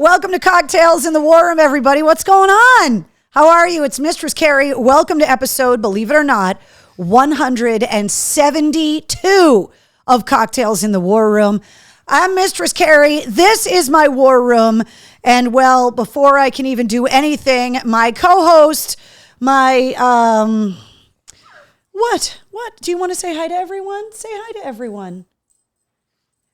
Welcome to Cocktails in the War Room, everybody. What's going on? How are you? It's Mistress Carrie. Welcome to episode, believe it or not, 172 of Cocktails in the War Room. I'm Mistress Carrie. This is my war room. And well, before I can even do anything, my co-host, what? Do you want to say hi to everyone? Say hi to everyone.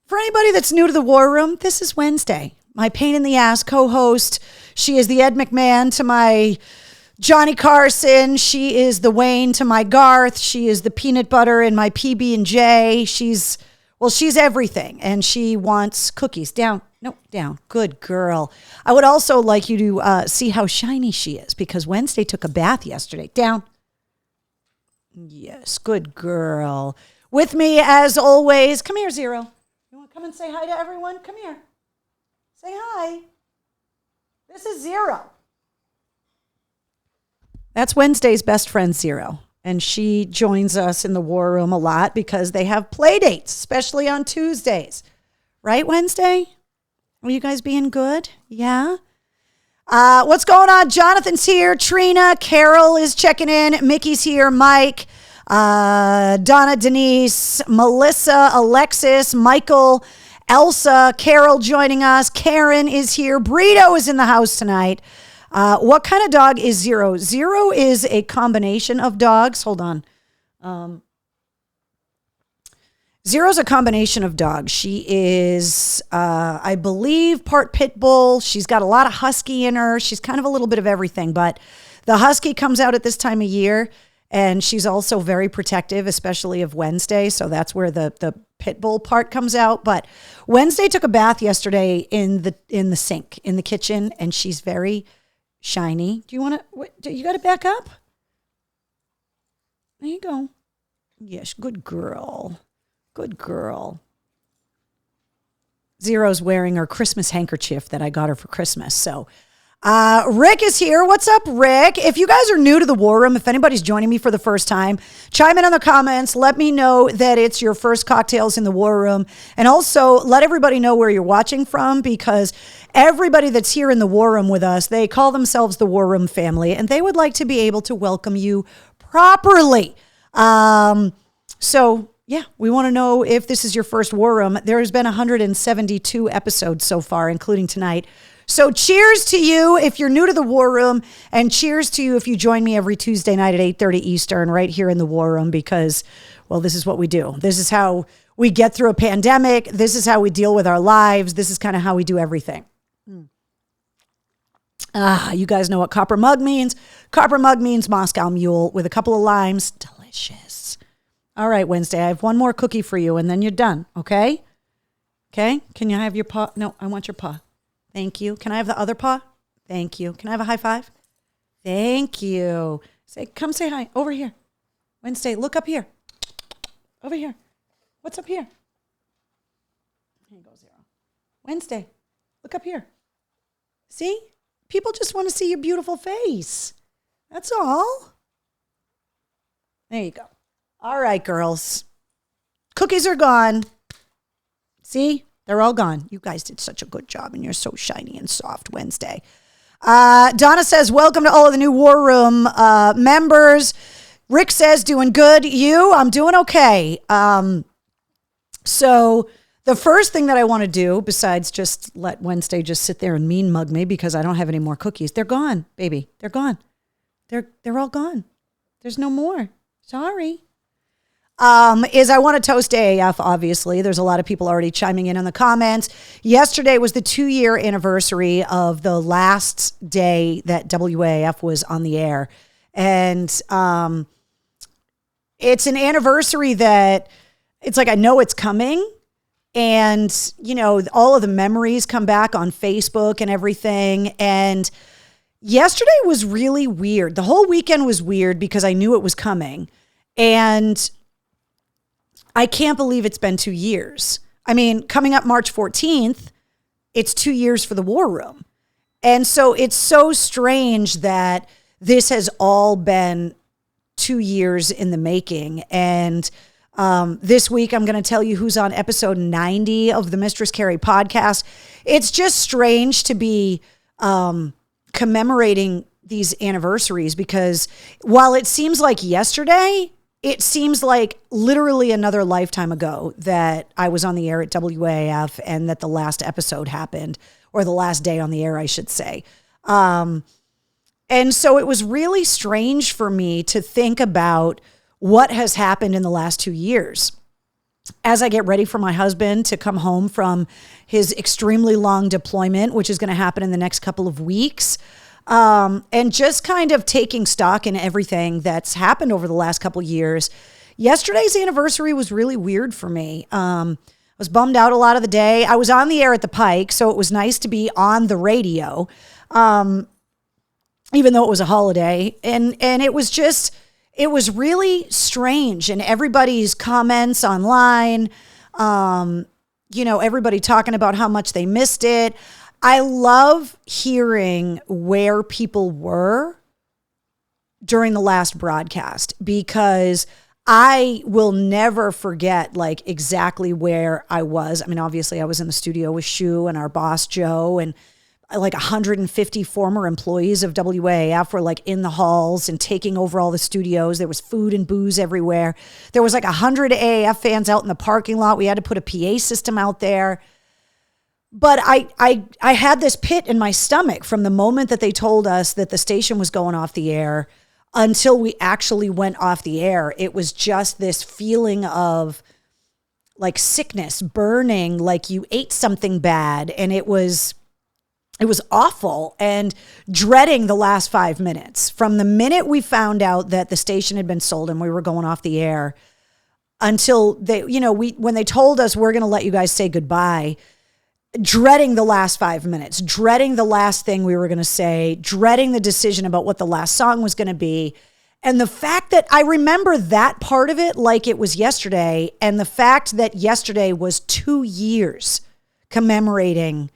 For anybody that's new to the war room, this is Wednesday. My pain in the ass co-host. She is the Ed McMahon to my Johnny Carson. She is the Wayne to my Garth. She is the peanut butter in my PB&J. She's everything. And she wants cookies. Down. No, down. Good girl. I would also like you to see how shiny she is because Wednesday took a bath yesterday. Down. Yes, good girl. With me as always. Come here, Zero. You want to come and say hi to everyone? Come here. Say hi. This is Zero. That's Wednesday's best friend, Zero. And she joins us in the war room a lot because they have play dates, especially on Tuesdays. Right, Wednesday? Are you guys being good? Yeah? What's going on? Jonathan's here. Trina. Carol is checking in. Mickey's here. Mike. Donna, Denise. Melissa. Alexis. Michael. Elsa. Carol joining us. Karen is here. Brito is in the house tonight. What kind of dog is Zero? Zero is a combination of dogs. Hold on. Zero's a combination of dogs. She is, I believe, part pit bull. She's got a lot of husky in her. She's kind of a little bit of everything, but the husky comes out at this time of year, and she's also very protective, especially of Wednesday. So that's where the pit bull part comes out. But Wednesday took a bath yesterday in the sink in the kitchen, and she's very shiny. Do you want to? You got to back up. There you go. Yes, good girl. Good girl. Zero's wearing her Christmas handkerchief that I got her for Christmas. So Rick is here. What's up, Rick? If you guys are new to the war room, if anybody's joining me for the first time, chime in on the comments. Let me know that it's your first Cocktails in the War Room. And also let everybody know where you're watching from, because everybody that's here in the war room with us, they call themselves the War Room family, and they would like to be able to welcome you properly. So yeah, we want to know if this is your first war room. There's been 172 episodes so far, including tonight. So cheers to you if you're new to the war room, and cheers to you if you join me every Tuesday night at 8:30 Eastern right here in the war room, because, well, this is what we do. This is how we get through a pandemic. This is how we deal with our lives. This is kind of how we do everything. You guys know what copper mug means. Copper mug means Moscow Mule with a couple of limes. Delicious. All right, Wednesday, I have one more cookie for you, and then you're done, okay? Okay? Can you have your paw? No, I want your paw. Thank you. Can I have the other paw? Thank you. Can I have a high five? Thank you. Come say hi. Over here. Wednesday, look up here. Over here. What's up here? Here you go, Zero. Wednesday, look up here. See? People just want to see your beautiful face. That's all. There you go. All right, girls. Cookies are gone. See? They're all gone. You guys did such a good job, and you're so shiny and soft, Wednesday. Donna says, welcome to all of the new War Room members. Rick says, doing good. You? I'm doing okay. So the first thing that I want to do, besides just let Wednesday just sit there and mean mug me because I don't have any more cookies. They're gone, baby. They're gone. They're all gone. There's no more. Sorry. Is I want to toast AAF, obviously. There's a lot of people already chiming in the comments. Yesterday was the 2-year anniversary of the last day that WAAF was on the air. And it's an anniversary that it's like I know it's coming. And, you know, all of the memories come back on Facebook and everything. And yesterday was really weird. The whole weekend was weird because I knew it was coming. And I can't believe it's been 2 years. I mean, coming up March 14th, it's 2 years for the War Room. And so it's so strange that this has all been 2 years in the making. And This week, I'm going to tell you who's on episode 90 of the Mistress Carrie podcast. It's just strange to be commemorating these anniversaries because while it seems like yesterday, it seems like literally another lifetime ago that I was on the air at WAF and that the last episode happened, or the last day on the air, I should say. And so it was really strange for me to think about what has happened in the last 2 years. As I get ready for my husband to come home from his extremely long deployment, which is going to happen in the next couple of weeks, and just kind of taking stock in everything that's happened over the last couple of years. Yesterday's anniversary was really weird for me. I was bummed out a lot of the day. I was on the air at the Pike, so it was nice to be on the radio, even though it was a holiday. And it was really strange. And everybody's comments online, everybody talking about how much they missed it. I love hearing where people were during the last broadcast because I will never forget like exactly where I was. I mean, obviously I was in the studio with Shu and our boss, Joe, and like 150 former employees of WAAF were like in the halls and taking over all the studios. There was food and booze everywhere. There was like 100 AAF fans out in the parking lot. We had to put a PA system out there. But I had this pit in my stomach from the moment that they told us that the station was going off the air until we actually went off the air. It was just this feeling of like sickness, burning, like you ate something bad. And it was awful, and dreading the last 5 minutes. From the minute we found out that the station had been sold and we were going off the air until they, when they told us we're going to let you guys say goodbye, dreading the last 5 minutes, dreading the last thing we were going to say, dreading the decision about what the last song was going to be. And the fact that I remember that part of it like it was yesterday, and the fact that yesterday was 2 years commemorating,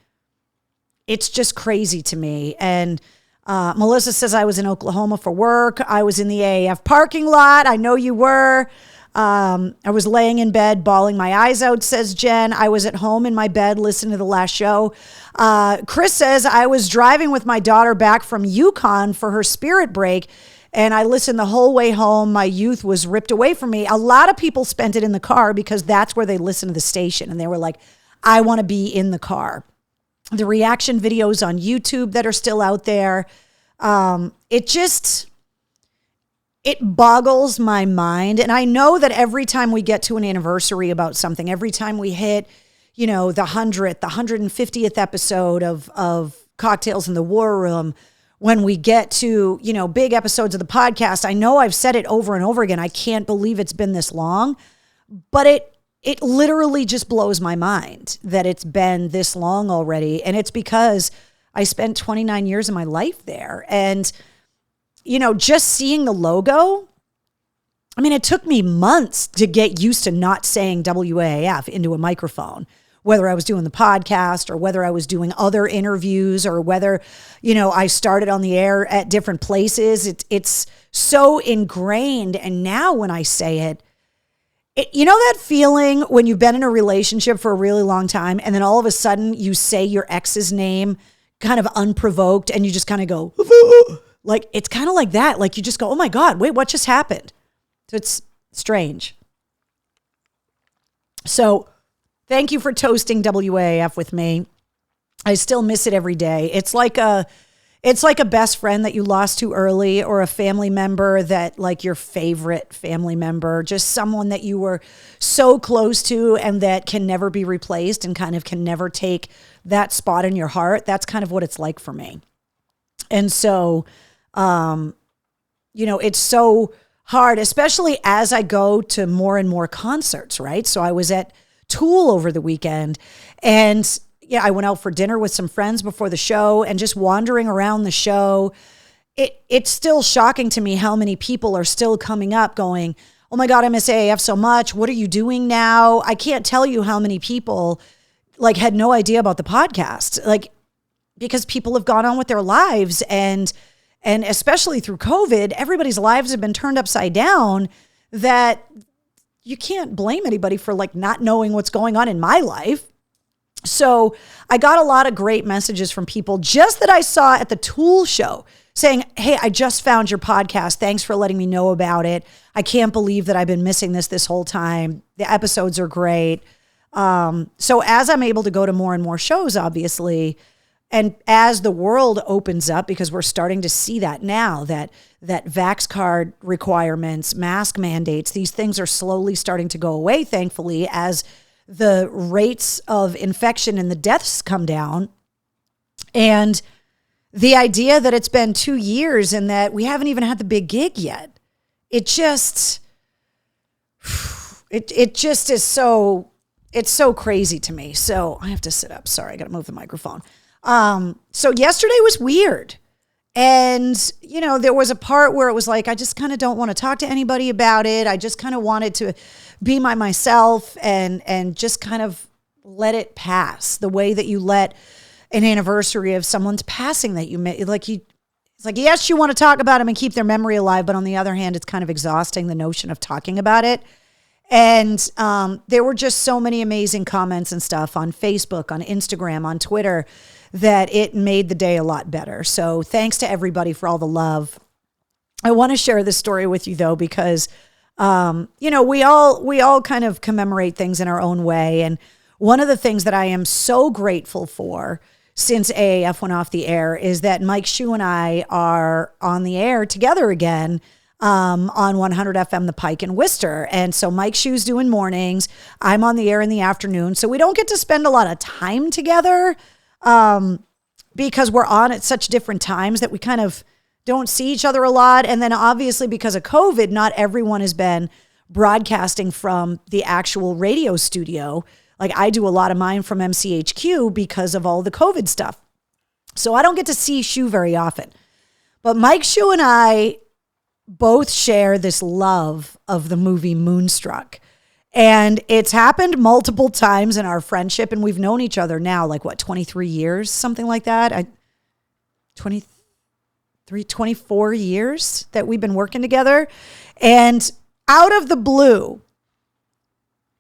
it's just crazy to me. And Melissa says I was in Oklahoma for work. I was in the AAF parking lot. I know you were. I was laying in bed, bawling my eyes out, says Jen. I was at home in my bed listening to the last show. Chris says I was driving with my daughter back from Yukon for her spirit break, and I listened the whole way home. My youth was ripped away from me. A lot of people spent it in the car because that's where they listen to the station, and they were like, I want to be in the car. The reaction videos on YouTube that are still out there, it boggles my mind. And I know that every time we get to an anniversary about something, every time we hit, the 100th, the 150th episode of Cocktails in the War Room, when we get to, big episodes of the podcast, I know I've said it over and over again. I can't believe it's been this long, but it literally just blows my mind that it's been this long already. And it's because I spent 29 years of my life there. And just seeing the logo, I mean, it took me months to get used to not saying WAAF into a microphone, whether I was doing the podcast or whether I was doing other interviews or whether, I started on the air at different places. It's so ingrained. And now when I say it, that feeling when you've been in a relationship for a really long time and then all of a sudden you say your ex's name kind of unprovoked and you just kind of go, like, it's kind of like that. Like you just go, oh my God, wait, what just happened? So it's strange. So thank you for toasting WAAF with me. I still miss it every day. It's like a best friend that you lost too early, or a family member that, like, your favorite family member, just someone that you were so close to and that can never be replaced and kind of can never take that spot in your heart. That's kind of what it's like for me. And so, it's so hard, especially as I go to more and more concerts, right? So I was at Tool over the weekend, and I went out for dinner with some friends before the show, and just wandering around the show, it's still shocking to me how many people are still coming up going, oh my God, I miss AAF so much. What are you doing now? I can't tell you how many people had no idea about the podcast, because people have gone on with their lives, and especially through COVID, everybody's lives have been turned upside down, that you can't blame anybody for like not knowing what's going on in my life. So I got a lot of great messages from people just that I saw at the Tool show saying, hey, I just found your podcast. Thanks for letting me know about it. I can't believe that I've been missing this whole time. The episodes are great. So as I'm able to go to more and more shows, obviously, and as the world opens up, because we're starting to see that now, that vax card requirements, mask mandates, these things are slowly starting to go away, thankfully, as the rates of infection and the deaths come down. And the idea that it's been 2 years and that we haven't even had the big gig yet, it just is so, it's so crazy to me. So I have to sit up. Sorry, I got to move the microphone. So yesterday was weird. And, you know, there was a part where it was like, I just kind of don't want to talk to anybody about it. I just kind of wanted to be myself and just kind of let it pass the way that you let an anniversary of someone's passing that you made. It's like, yes, you want to talk about them and keep their memory alive. But on the other hand, it's kind of exhausting, the notion of talking about it. And there were just so many amazing comments and stuff on Facebook, on Instagram, on Twitter, that it made the day a lot better. So thanks to everybody for all the love. I want to share this story with you though, because, you know, we all kind of commemorate things in our own way. And one of the things that I am so grateful for since AAF went off the air is that Mike Shue and I are on the air together again, on 100 FM, The Pike in Worcester. And so Mike Shue's doing mornings. I'm on the air in the afternoon. So we don't get to spend a lot of time together, because we're on at such different times that we kind of don't see each other a lot. And then obviously because of COVID, not everyone has been broadcasting from the actual radio studio. Like I do a lot of mine from MCHQ because of all the COVID stuff. So I don't get to see Shue very often. But Mike Shue and I both share this love of the movie Moonstruck. And it's happened multiple times in our friendship. And we've known each other now, like what, 23 years, something like that. 24 years that we've been working together. And out of the blue,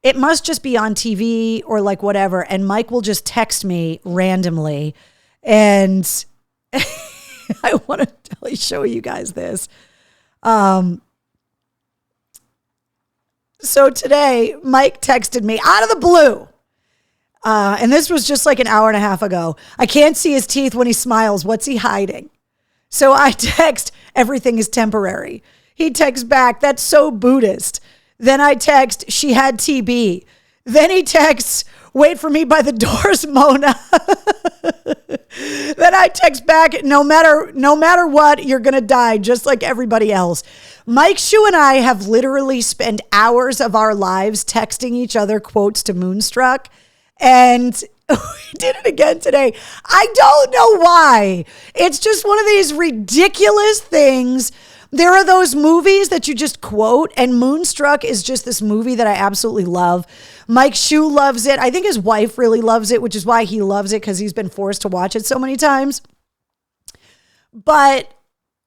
it must just be on TV or like whatever. And Mike will just text me randomly. And I want to show you guys this. So today, Mike texted me out of the blue. And this was just like an hour and a half ago. I can't see his teeth when he smiles. What's he hiding? So I text, everything is temporary. He texts back, that's so Buddhist. Then I text, she had TB. Then he texts, wait for me by the doors, Mona. Then I text back, no matter what, you're going to die just like everybody else. Mike Shue and I have literally spent hours of our lives texting each other quotes to Moonstruck. And we did it again today. I don't know why. It's just one of these ridiculous things. There are those movies that you just quote, and Moonstruck is just this movie that I absolutely love. Mike Shue loves it. I think his wife really loves it, which is why he loves it, because he's been forced to watch it so many times. But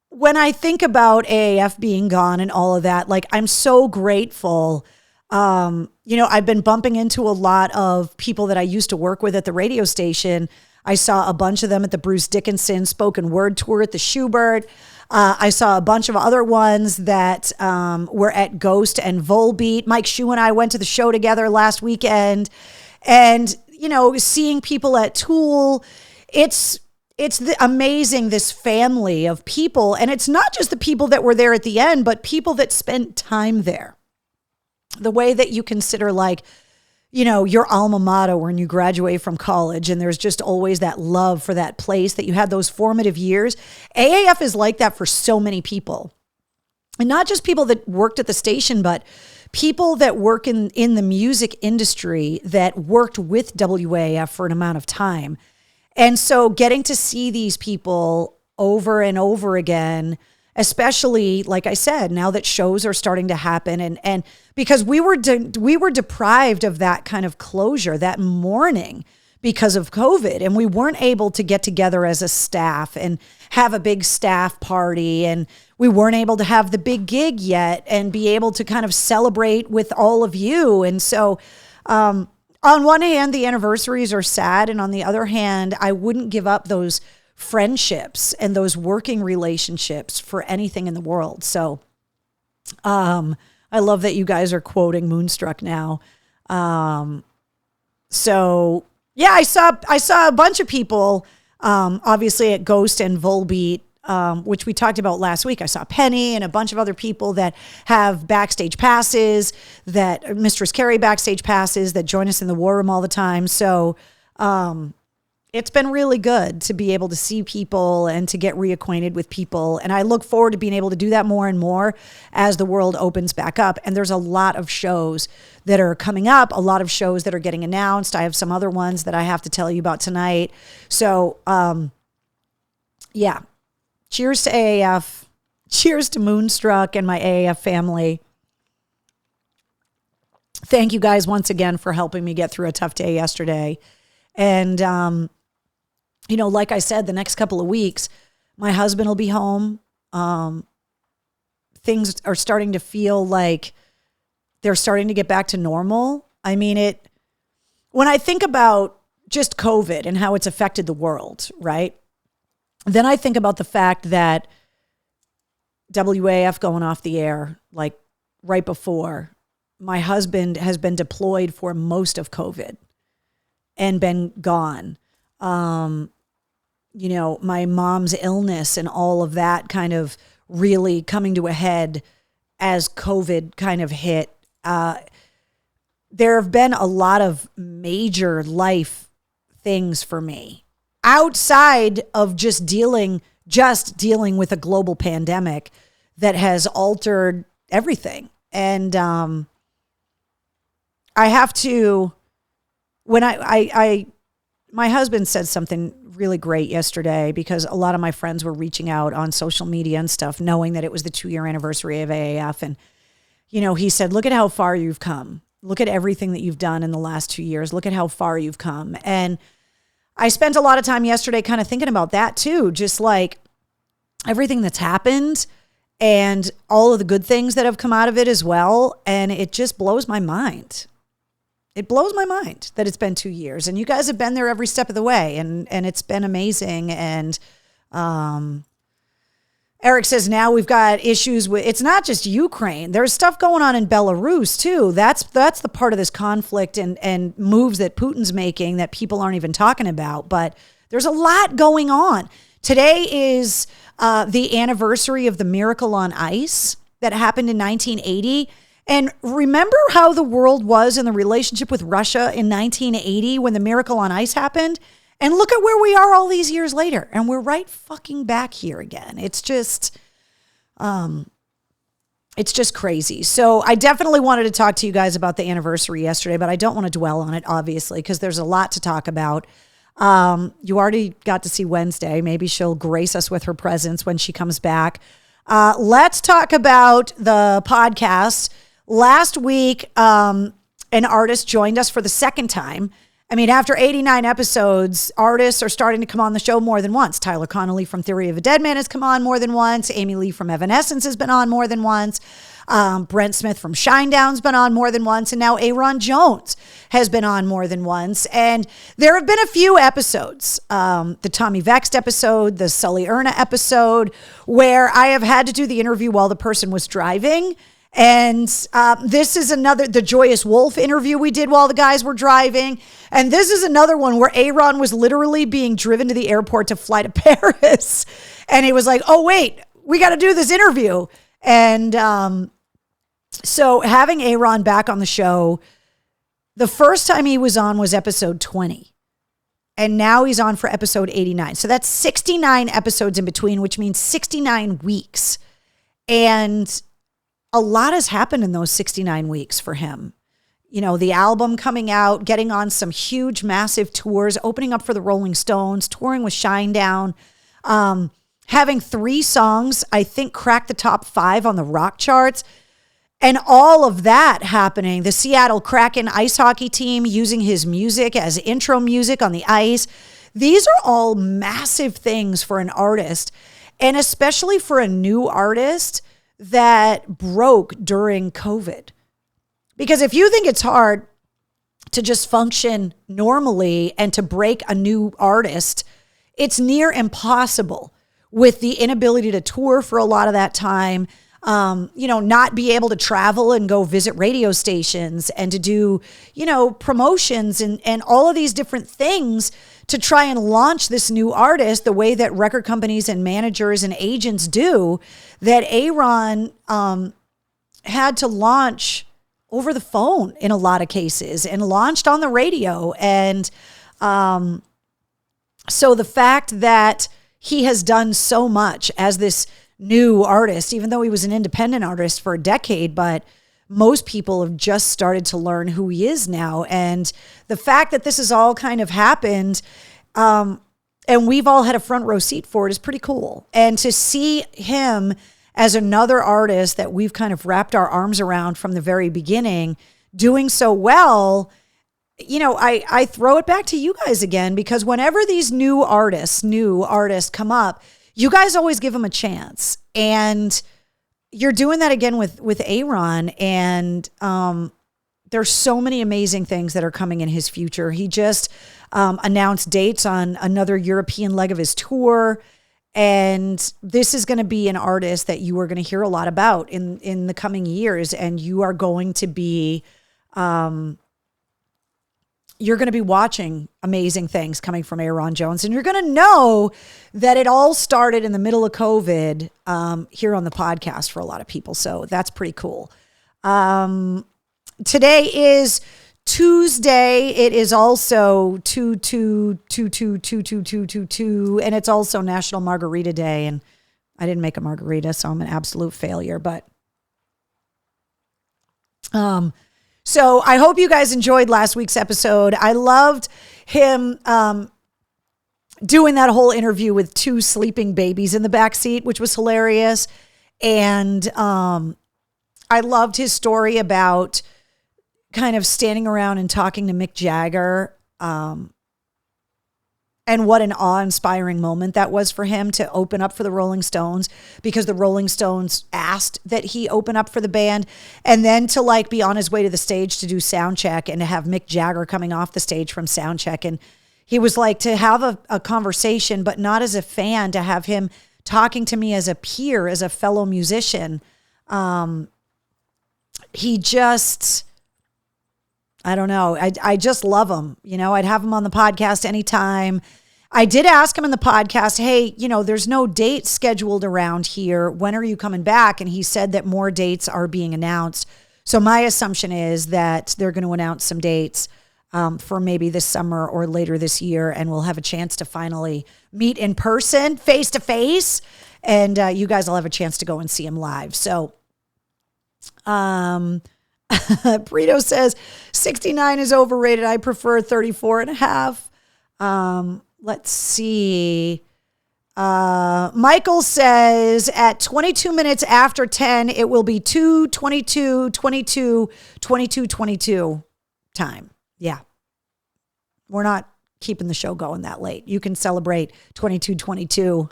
when I think about AAF being gone and all of that, like I'm so grateful. You know, I've been bumping into a lot of people that I used to work with at the radio station. I saw a bunch of them at the Bruce Dickinson spoken word tour at the Schubert. I saw a bunch of other ones that were at Ghost and Volbeat. Mike Shue and I went to the show together last weekend. And, you know, seeing people at Tool, it's amazing, this family of people. And it's not just the people that were there at the end, but people that spent time there. The way that you consider, like, you know, your alma mater when you graduate from college, and there's just always that love for that place that you had those formative years. AAF is like that for so many people. And not just people that worked at the station, but people that work in the music industry that worked with WAF for an amount of time. And so getting to see these people over and over again, especially, like I said, now that shows are starting to happen, and because we were deprived of that kind of closure, that mourning, because of COVID, and we weren't able to get together as a staff and have a big staff party, and we weren't able to have the big gig yet and be able to kind of celebrate with all of you. And so, on one hand, the anniversaries are sad. And on the other hand, I wouldn't give up those friendships and those working relationships for anything in the world. So, I love that you guys are quoting Moonstruck now. So yeah, I saw a bunch of people, obviously at Ghost and Volbeat, which we talked about last week. I saw Penny and a bunch of other people that have backstage passes, that Mistress Carrie backstage passes, that join us in the war room all the time. So, it's been really good to be able to see people and to get reacquainted with people. And I look forward to being able to do that more and more as the world opens back up. And there's a lot of shows that are coming up, a lot of shows that are getting announced. I have some other ones that I have to tell you about tonight. So, yeah, cheers to AAF. Cheers to Moonstruck and my AAF family. Thank you guys once again for helping me get through a tough day yesterday. And, like I said, the next couple of weeks, my husband will be home. Things are starting to feel like they're starting to get back to normal. I mean, when I think about just COVID and how it's affected the world, right? Then I think about the fact that WAF going off the air, like right before, my husband has been deployed for most of COVID and been gone. My mom's illness and all of that kind of really coming to a head as COVID kind of hit. There have been a lot of major life things for me outside of just dealing with a global pandemic that has altered everything. And I have to, when my husband said something really great yesterday, because a lot of my friends were reaching out on social media and stuff, knowing that it was the 2-year anniversary of AAF. And, he said, look at how far you've come. Look at everything that you've done in the last 2 years. Look at how far you've come. And I spent a lot of time yesterday kind of thinking about that too, just like everything that's happened and all of the good things that have come out of it as well. And it just blows my mind. It blows my mind that it's been 2 years, and you guys have been there every step of the way, and it's been amazing. And Eric says now we've got issues with, it's not just Ukraine. There's stuff going on in Belarus too. That's the part of this conflict and moves that Putin's making that people aren't even talking about. But there's a lot going on. Today is the anniversary of the Miracle on Ice that happened in 1980. And remember how the world was in the relationship with Russia in 1980 when the Miracle on Ice happened? And look at where we are all these years later. And we're right fucking back here again. It's just crazy. So I definitely wanted to talk to you guys about the anniversary yesterday, but I don't want to dwell on it, obviously, because there's a lot to talk about. You already got to see Wednesday. Maybe she'll grace us with her presence when she comes back. Let's talk about the podcast. Last week, an artist joined us for the second time. I mean, after 89 episodes, artists are starting to come on the show more than once. Tyler Connolly from Theory of a Dead Man has come on more than once. Amy Lee from Evanescence has been on more than once. Brent Smith from Shinedown's been on more than once. And now Aaron Jones has been on more than once. And there have been a few episodes, the Tommy Vext episode, the Sully Erna episode, where I have had to do the interview while the person was driving. And this is the Joyous Wolf interview we did while the guys were driving. And this is another one where Aaron was literally being driven to the airport to fly to Paris. And he was like, oh, wait, we got to do this interview. And so having Aaron back on the show, the first time he was on was episode 20. And now he's on for episode 89. So that's 69 episodes in between, which means 69 weeks. And a lot has happened in those 69 weeks for him. The album coming out, getting on some huge, massive tours, opening up for the Rolling Stones, touring with Shinedown, having 3 songs, I think, crack the top 5 on the rock charts. And all of that happening, the Seattle Kraken ice hockey team using his music as intro music on the ice. These are all massive things for an artist, and especially for a new artist that broke during COVID. Because if you think it's hard to just function normally and to break a new artist, it's near impossible with the inability to tour for a lot of that time, not be able to travel and go visit radio stations and to do, promotions and all of these different things to try and launch this new artist the way that record companies and managers and agents do, that Aaron had to launch over the phone in a lot of cases and launched on the radio. And so the fact that he has done so much as this new artist, even though he was an independent artist for a decade, but most people have just started to learn who he is now. And the fact that this has all kind of happened, and we've all had a front row seat for it, is pretty cool. And to see him as another artist that we've kind of wrapped our arms around from the very beginning, doing so well, I throw it back to you guys again, because whenever these new artists come up, you guys always give them a chance. And you're doing that again with Aaron. And there's so many amazing things that are coming in his future. He just announced dates on another European leg of his tour. And this is going to be an artist that you are going to hear a lot about in the coming years. And you are going to be, watching amazing things coming from Aaron Jones. And you're going to know that it all started in the middle of COVID here on the podcast for a lot of people. So that's pretty cool. Today is Tuesday. It is also 2/2/22/22/22, and it's also National Margarita Day. And I didn't make a margarita, so I'm an absolute failure. But so I hope you guys enjoyed last week's episode. I loved him doing that whole interview with 2 sleeping babies in the backseat, which was hilarious. And I loved his story about kind of standing around and talking to Mick Jagger, and what an awe-inspiring moment that was for him to open up for the Rolling Stones, because the Rolling Stones asked that he open up for the band, and then to be on his way to the stage to do sound check and to have Mick Jagger coming off the stage from sound check. And he was like, to have a conversation, but not as a fan, to have him talking to me as a peer, as a fellow musician. He just, I don't know. I just love him. I'd have him on the podcast anytime. I did ask him in the podcast, hey, there's no date scheduled around here. When are you coming back? And he said that more dates are being announced. So my assumption is that they're going to announce some dates for maybe this summer or later this year. And we'll have a chance to finally meet in person, face to face. And you guys will have a chance to go and see him live. So, Brito says 69 is overrated. I prefer 34 and a half. Let's see. Michael says at 22 minutes after 10, it will be 2:22:22:22:22 time. Yeah. We're not keeping the show going that late. You can celebrate 22:22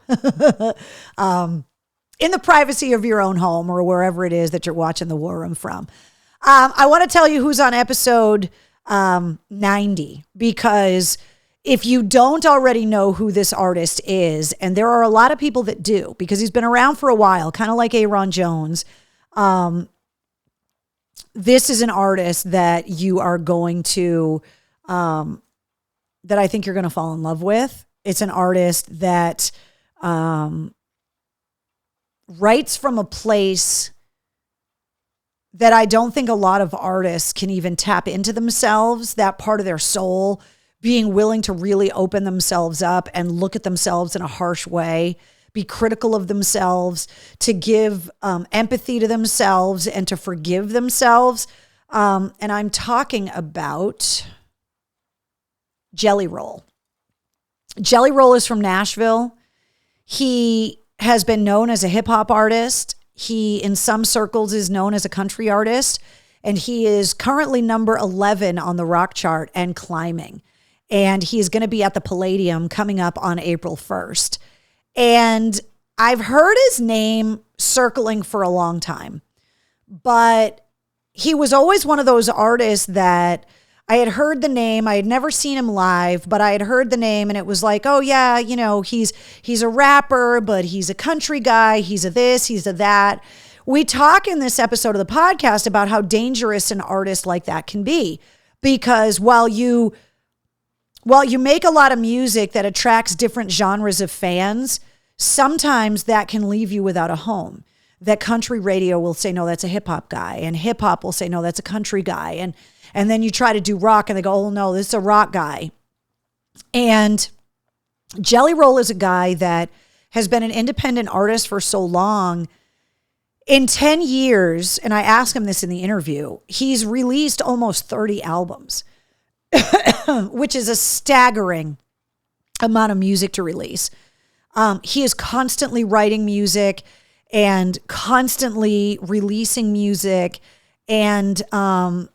in the privacy of your own home or wherever it is that you're watching the War Room from. I want to tell you who's on episode 90, because if you don't already know who this artist is, and there are a lot of people that do, because he's been around for a while, kind of like Aaron Jones, this is an artist that you are going to, that I think you're going to fall in love with. It's an artist that writes from a place that I don't think a lot of artists can even tap into themselves, that part of their soul, being willing to really open themselves up and look at themselves in a harsh way, be critical of themselves, to give empathy to themselves and to forgive themselves. And I'm talking about Jelly Roll. Jelly Roll is from Nashville. He has been known as a hip hop artist. He, in some circles, is known as a country artist, and he is currently number 11 on the rock chart and climbing. and he's going to be at the Palladium coming up on April 1st. And I've heard his name circling for a long time, but he was always one of those artists that I had heard the name. I had never seen him live, but I had heard the name and it was like, oh yeah, you know, he's a rapper, but he's a country guy. He's a this, he's a that. We talk in this episode of the podcast about how dangerous an artist like that can be, because while you make a lot of music that attracts different genres of fans, sometimes that can leave you without a home. That country radio will say, no, that's a hip hop guy. And hip hop will say, no, that's a country guy. And then you try to do rock and they go, oh no, this is a rock guy. And Jelly Roll is a guy that has been an independent artist for so long. In 10 years, and I asked him this in the interview, he's released almost 30 albums, which is a staggering amount of music to release. He is constantly writing music and constantly releasing music. And I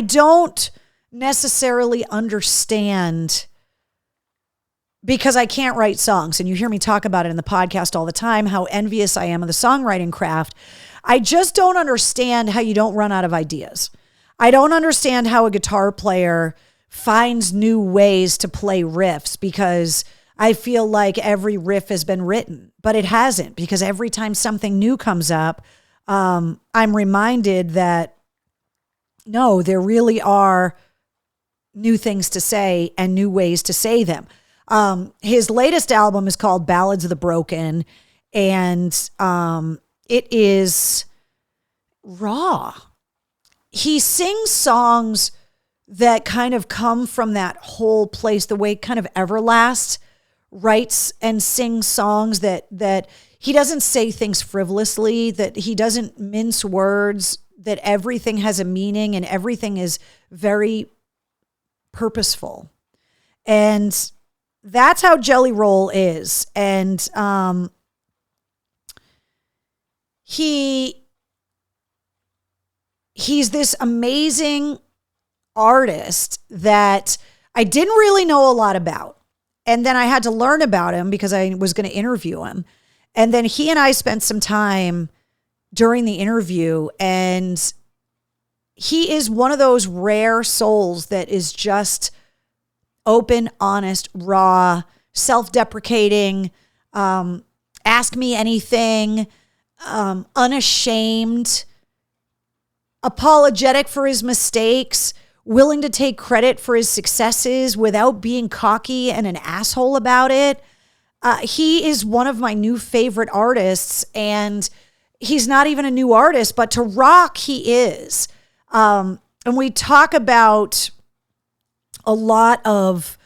don't necessarily understand, because I can't write songs, and you hear me talk about it in the podcast all the time, how envious I am of the songwriting craft. I just don't understand how you don't run out of ideas. I don't understand how a guitar player finds new ways to play riffs, because I feel like every riff has been written, but it hasn't, because every time something new comes up, I'm reminded that no, there really are new things to say and new ways to say them. His latest album is called Ballads of the Broken, and it is raw. He sings songs that kind of come from that whole place, the way kind of Everlast writes and sings songs that he doesn't say things frivolously, that he doesn't mince words, that everything has a meaning and everything is very purposeful. And that's how Jelly Roll is. And he's this amazing artist that I didn't really know a lot about. And then I had to learn about him because I was going to interview him. And then he and I spent some time during the interview, and he is one of those rare souls that is just open, honest, raw, self-deprecating, ask me anything, unashamed, apologetic for his mistakes, willing to take credit for his successes without being cocky and an asshole about it. He is one of my new favorite artists, and he's not even a new artist, but to rock, he is. And we talk about a lot of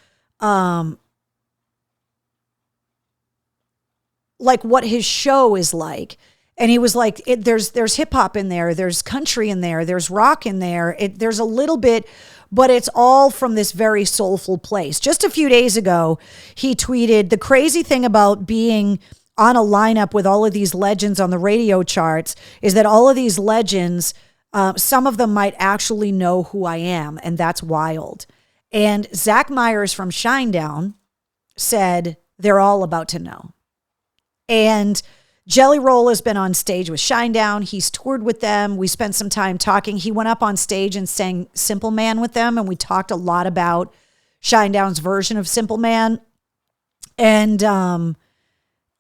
like what his show is like. And he was like, there's hip hop in there, there's country in there, there's rock in there. There's a little bit, but it's all from this very soulful place. Just a few days ago, he tweeted, the crazy thing about being on a lineup with all of these legends on the radio charts is that all of these legends, some of them might actually know who I am, and that's wild. And Zach Myers from Shinedown said, they're all about to know. And Jelly Roll has been on stage with Shinedown. He's toured with them. We spent some time talking. He went up on stage and sang Simple Man with them, and we talked a lot about Shinedown's version of Simple Man. And,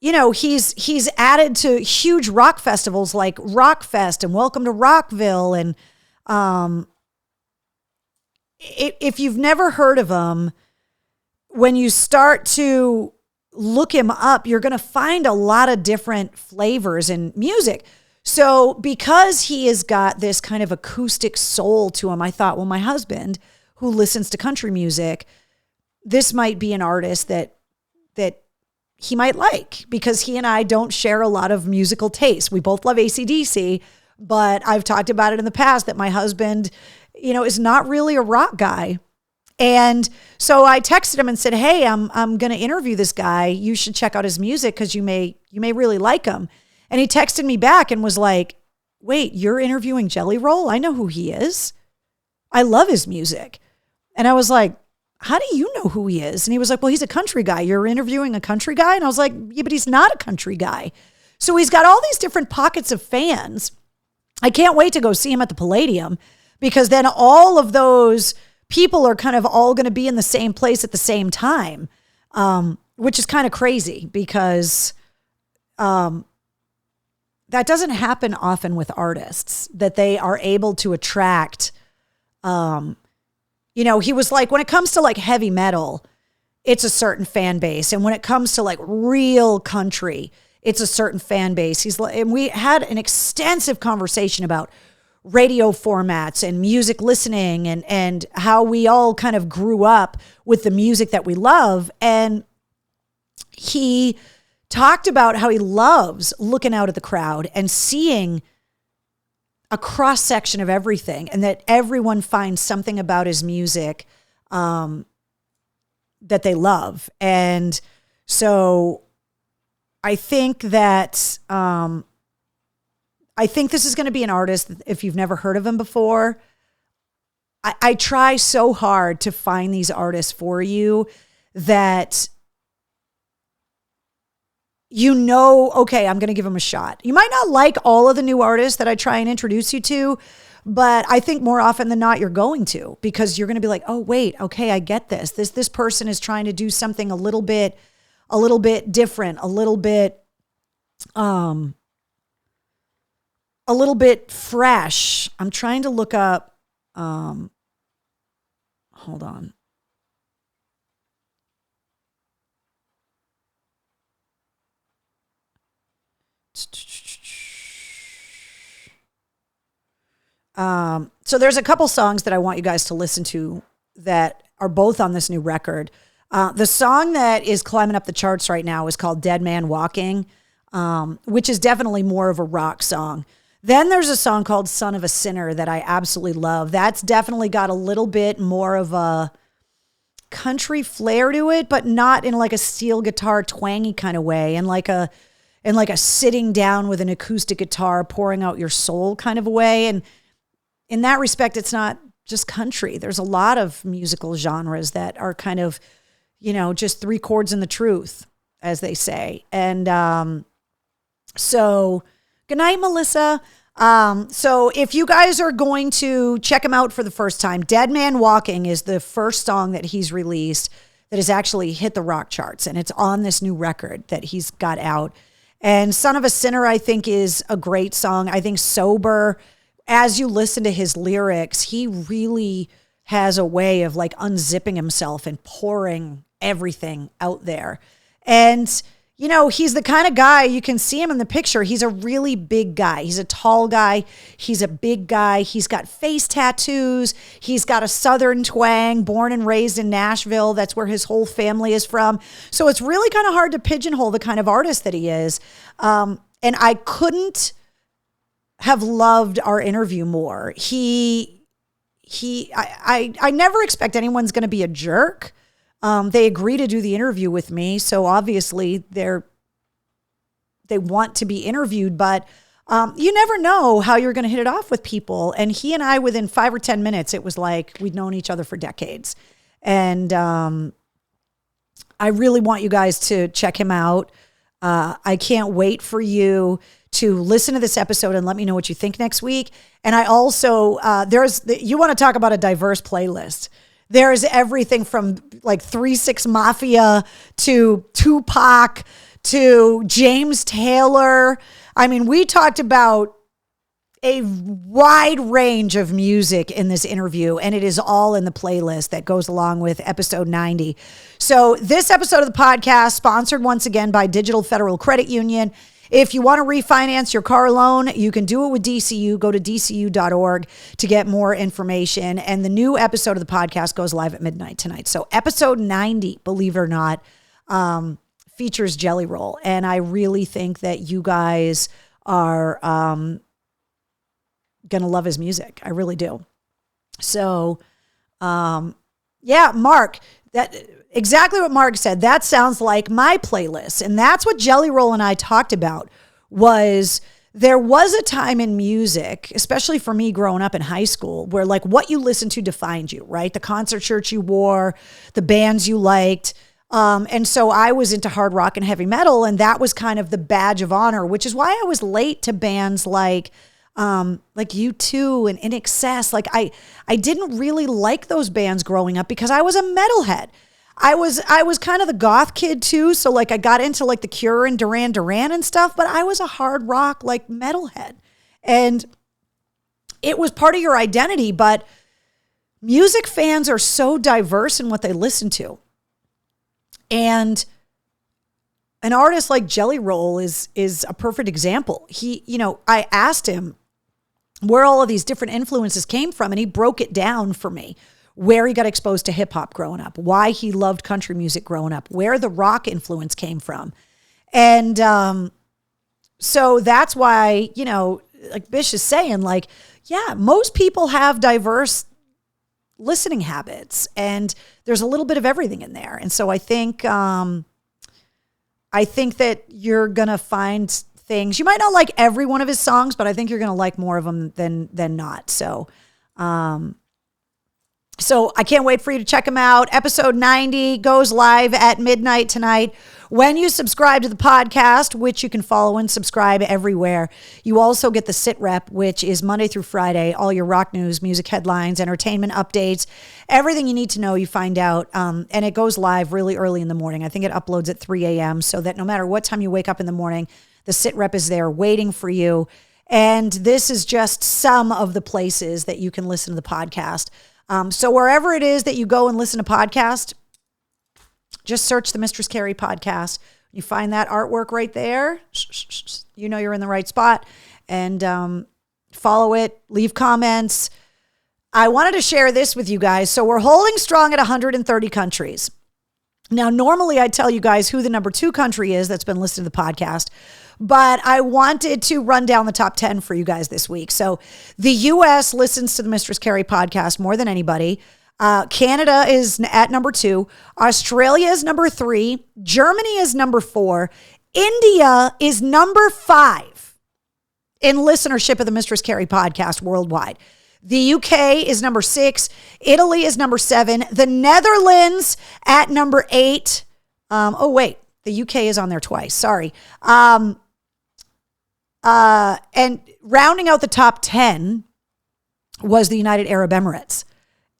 you know, he's added to huge rock festivals like Rockfest and Welcome to Rockville. And if you've never heard of him, when you start to look him up, you're going to find a lot of different flavors in music. So because he has got this kind of acoustic soul to him, I thought, well, my husband, who listens to country music, this might be an artist that he might like, because he and I don't share a lot of musical taste. We both love AC/DC, but I've talked about it in the past that my husband, you know, is not really a rock guy. And so I texted him and said, hey, I'm going to interview this guy. You should check out his music because you may really like him. And he texted me back and was like, wait, you're interviewing Jelly Roll? I know who he is. I love his music. And I was like, how do you know who he is? And he was like, well, he's a country guy. You're interviewing a country guy? And I was like, yeah, but he's not a country guy. So he's got all these different pockets of fans. I can't wait to go see him at the Palladium, because then all of those people are kind of all going to be in the same place at the same time, which is kind of crazy, because that doesn't happen often with artists, that they are able to attract, he was like, when it comes to like heavy metal, it's a certain fan base. And when it comes to like real country, it's a certain fan base. And we had an extensive conversation about radio formats and music listening and how we all kind of grew up with the music that we love. And he talked about how he loves looking out at the crowd and seeing a cross section of everything, and that everyone finds something about his music that they love. And so I think that I think this is going to be an artist, if you've never heard of him before. I try so hard to find these artists for you that okay, I'm going to give him a shot. You might not like all of the new artists that I try and introduce you to, but I think more often than not, you're going to, because you're going to be like, oh, wait, okay, I get this. This person is trying to do something a little bit different, a little bit fresh. I'm trying to look up, hold on. So there's a couple songs that I want you guys to listen to that are both on this new record. The song that is climbing up the charts right now is called Dead Man Walking, which is definitely more of a rock song. Then there's a song called Son of a Sinner that I absolutely love. That's definitely got a little bit more of a country flair to it, but not in like a steel guitar twangy kind of way, and like a sitting down with an acoustic guitar pouring out your soul kind of a way. And in that respect, it's not just country. There's a lot of musical genres that are kind of, just three chords in the truth, as they say. And so good night, Melissa. So if you guys are going to check him out for the first time, Dead Man Walking is the first song that he's released that has actually hit the rock charts. And it's on this new record that he's got out. And Son of a Sinner, I think, is a great song. I think Sober, as you listen to his lyrics, he really has a way of like unzipping himself and pouring everything out there. And, he's the kind of guy, you can see him in the picture. He's a really big guy. He's a tall guy. He's a big guy. He's got face tattoos. He's got a Southern twang, born and raised in Nashville. That's where his whole family is from. So it's really kind of hard to pigeonhole the kind of artist that he is. And I couldn't have loved our interview more. I never expect anyone's going to be a jerk. They agree to do the interview with me, so obviously they want to be interviewed, but you never know how you're going to hit it off with people. And he and I, within 5 or 10 minutes, it was like we'd known each other for decades. And I really want you guys to check him out. I can't wait for you to listen to this episode and let me know what you think next week. And I also, you want to talk about a diverse playlist. There's everything from like 3 6 Mafia to Tupac to James Taylor. I mean, we talked about a wide range of music in this interview, and it is all in the playlist that goes along with episode 90. So this episode of the podcast, sponsored once again by Digital Federal Credit Union. If you want to refinance your car loan, you can do it with DCU. Go to dcu.org to get more information. And the new episode of the podcast goes live at midnight tonight. So episode 90, believe it or not, features Jelly Roll. And I really think that you guys are going to love his music. I really do. So, Mark, exactly what Mark said. That sounds like my playlist. And that's what Jelly Roll and I talked about, was there was a time in music, especially for me growing up in high school, where like what you listened to defined you, right? The concert shirts you wore, the bands you liked. And so I was into hard rock and heavy metal, and that was kind of the badge of honor, which is why I was late to bands like U2 and INXS. Like I didn't really like those bands growing up because I was a metalhead. I was kind of the goth kid too. So like I got into like The Cure and Duran Duran and stuff, but I was a hard rock like metalhead. And it was part of your identity, but music fans are so diverse in what they listen to. And an artist like Jelly Roll is a perfect example. I asked him where all of these different influences came from, and he broke it down for me. Where he got exposed to hip hop growing up, why he loved country music growing up, where the rock influence came from. And so that's why, like Bish is saying, like, yeah, most people have diverse listening habits, and there's a little bit of everything in there. And so I think that you're going to find things. You might not like every one of his songs, but I think you're going to like more of them than not. So I can't wait for you to check them out. Episode 90 goes live at midnight tonight. When you subscribe to the podcast, which you can follow and subscribe everywhere, you also get the Sit Rep, which is Monday through Friday. All your rock news, music headlines, entertainment updates, everything you need to know, you find out. And it goes live really early in the morning. I think it uploads at 3 a.m. so that no matter what time you wake up in the morning, the Sit Rep is there waiting for you. And this is just some of the places that you can listen to the podcast. So wherever it is that you go and listen to podcast, just search the Mistress Carrie podcast. You find that artwork right there. You know you're in the right spot. And follow it. Leave comments. I wanted to share this with you guys. So we're holding strong at 130 countries. Now, normally I tell you guys who the number 2 country is that's been listed to the podcast, but I wanted to run down the top 10 for you guys this week. So the U.S. listens to the Mistress Carrie podcast more than anybody. Canada is at number 2. Australia is number 3. Germany is number 4. India is number 5 in listenership of the Mistress Carrie podcast worldwide. The UK is number 6. Italy is number 7. The Netherlands at number 8. The UK is on there twice. Sorry. And rounding out the top 10 was the United Arab Emirates,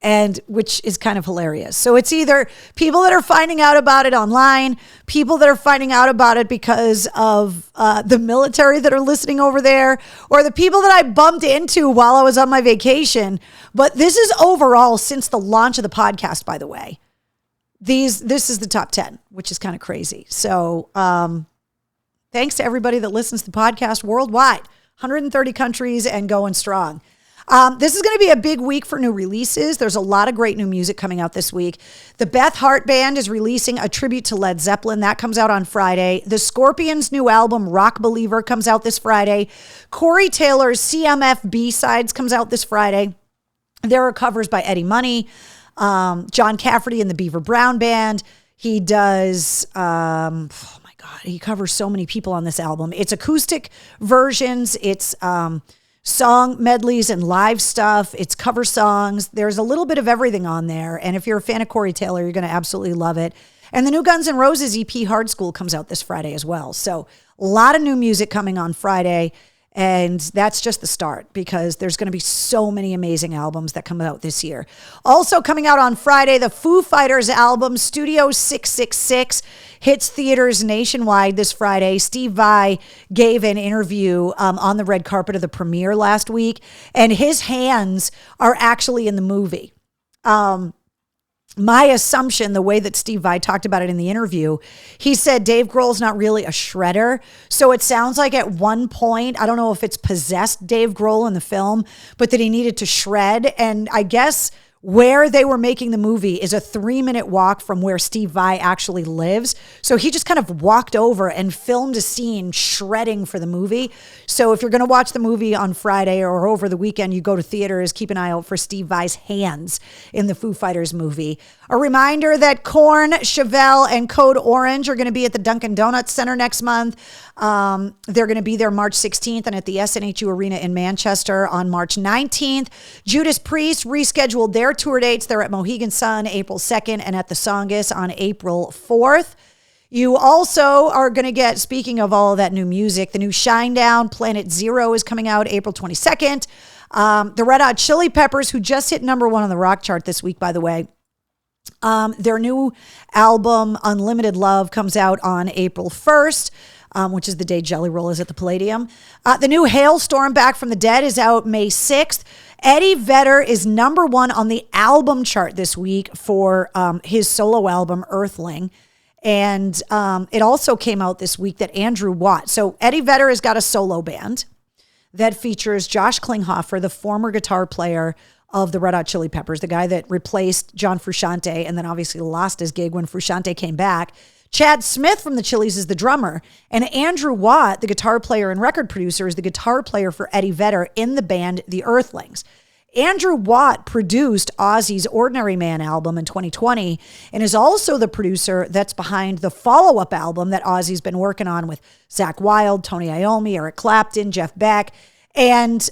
and which is kind of hilarious. So it's either people that are finding out about it online, people that are finding out about it because of the military that are listening over there, or the people that I bumped into while I was on my vacation. But this is overall since the launch of the podcast, by the way. This is the top 10, which is kind of crazy. So thanks to everybody that listens to the podcast worldwide, 130 countries and going strong. This is going to be a big week for new releases. There's a lot of great new music coming out this week. The Beth Hart Band is releasing a tribute to Led Zeppelin. That comes out on Friday. The Scorpions' new album, Rock Believer, comes out this Friday. Corey Taylor's CMF B-Sides comes out this Friday. There are covers by Eddie Money, John Cafferty and the Beaver Brown Band. He does... he covers so many people on this album. It's acoustic versions. It's song medleys and live stuff. It's cover songs. There's a little bit of everything on there. And if you're a fan of Corey Taylor, you're going to absolutely love it. And the new Guns N' Roses EP, Hard School, comes out this Friday as well. So a lot of new music coming on Friday. And that's just the start, because there's going to be so many amazing albums that come out this year. Also coming out on Friday, the Foo Fighters album, Studio 666, hits theaters nationwide this Friday. Steve Vai gave an interview on the red carpet of the premiere last week, and his hands are actually in the movie. My assumption, the way that Steve Vai talked about it in the interview, he said Dave Grohl's not really a shredder. So it sounds like at one point, I don't know if it's possessed Dave Grohl in the film, but that he needed to shred. And I guess where they were making the movie is a 3-minute walk from where Steve Vai actually lives. So he just kind of walked over and filmed a scene shredding for the movie. So if you're going to watch the movie on Friday or over the weekend, you go to theaters, keep an eye out for Steve Vai's hands in the Foo Fighters movie. A reminder that Korn, Chevelle, and Code Orange are going to be at the Dunkin' Donuts Center next month. They're going to be there March 16th and at the SNHU Arena in Manchester on March 19th. Judas Priest rescheduled their tour dates. They're at Mohegan Sun April 2nd and at the Songus on April 4th. You also are going to get, speaking of all of that new music, the new Shinedown, Planet Zero is coming out April 22nd. The Red Hot Chili Peppers, who just hit number 1 on the rock chart this week, by the way. Their new album, Unlimited Love, comes out on April 1st, which is the day Jelly Roll is at the Palladium. The new Hailstorm, Back from the Dead, is out May 6th. Eddie Vedder is number 1 on the album chart this week for his solo album, Earthling. And it also came out this week that Andrew Watt. So Eddie Vedder has got a solo band that features Josh Klinghoffer, the former guitar player of the Red Hot Chili Peppers, the guy that replaced John Frusciante and then obviously lost his gig when Frusciante came back. Chad Smith from the Chili's is the drummer. And Andrew Watt, the guitar player and record producer, is the guitar player for Eddie Vedder in the band The Earthlings. Andrew Watt produced Ozzy's Ordinary Man album in 2020 and is also the producer that's behind the follow-up album that Ozzy's been working on with Zakk Wylde, Tony Iommi, Eric Clapton, Jeff Beck. And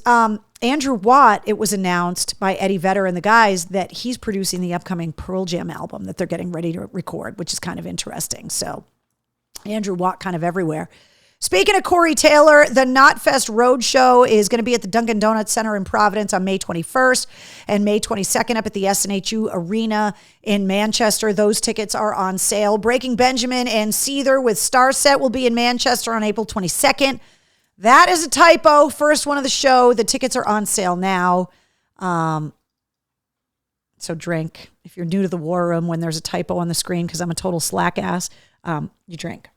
Andrew Watt, it was announced by Eddie Vedder and the guys that he's producing the upcoming Pearl Jam album that they're getting ready to record, which is kind of interesting. So Andrew Watt kind of everywhere. Speaking of Corey Taylor, the Knotfest Roadshow is going to be at the Dunkin' Donuts Center in Providence on May 21st and May 22nd up at the SNHU Arena in Manchester. Those tickets are on sale. Breaking Benjamin and Seether with Starset will be in Manchester on April 22nd. That is a typo. First one of the show. The tickets are on sale now. So drink. If you're new to the War Room, when there's a typo on the screen, because I'm a total slack ass, you drink.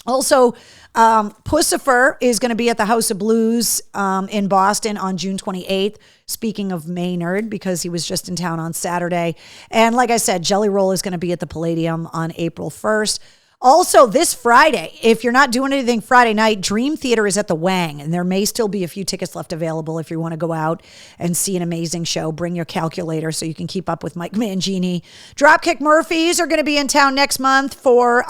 Also, Pussifer is going to be at the House of Blues in Boston on June 28th. Speaking of Maynard, because he was just in town on Saturday. And like I said, Jelly Roll is going to be at the Palladium on April 1st. Also, this Friday, if you're not doing anything Friday night, Dream Theater is at the Wang, and there may still be a few tickets left available if you want to go out and see an amazing show. Bring your calculator so you can keep up with Mike Mangini. Dropkick Murphys are going to be in town next month for